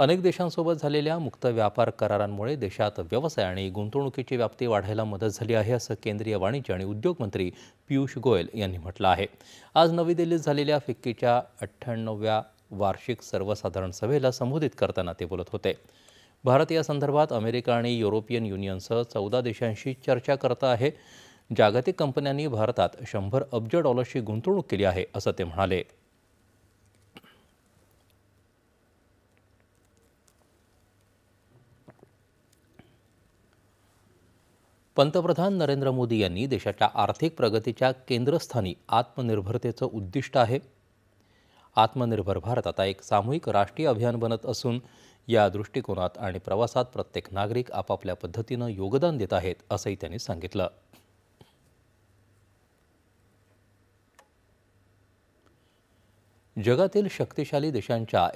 अनेक देशांसोबत झालेल्या मुक्त व्यापार करारांमुळे देशात व्यवसाय आणि गुंतवणुकीची व्याप्ती वाढायला मदत झाली आहे, असं केंद्रीय वाणिज्य आणि उद्योग मंत्री पियुष गोयल यांनी म्हटलं आहे. आज नवी दिल्लीत झालेल्या फिक्कीच्या 98व्या वार्षिक सर्वसाधारण सभेला संबोधित करताना ते बोलत होते. भारत या संदर्भात अमेरिका आणि युरोपियन युनियनसह 14 देशांशी चर्चा करत आहे. जागतिक कंपन्यांनी भारतात 100 अब्ज डॉलर्सची गुंतवणूक केली आहे, असं ते म्हणाले. पंतप्रधान नरेंद्र मोदी यांनी देशाच्या आर्थिक प्रगतीच्या केंद्रस्थानी आत्मनिर्भरतेचं उद्दिष्ट आहे. आत्मनिर्भर भारत आता एक सामूहिक राष्ट्रीय अभियान बनत असून या दृष्टिकोनात आणि प्रवासात प्रत्येक नागरिक आपापल्या पद्धतीनं योगदान देत आहेत, असंही त्यांनी सांगितलं. जगातील शक्तिशाली देशांच्या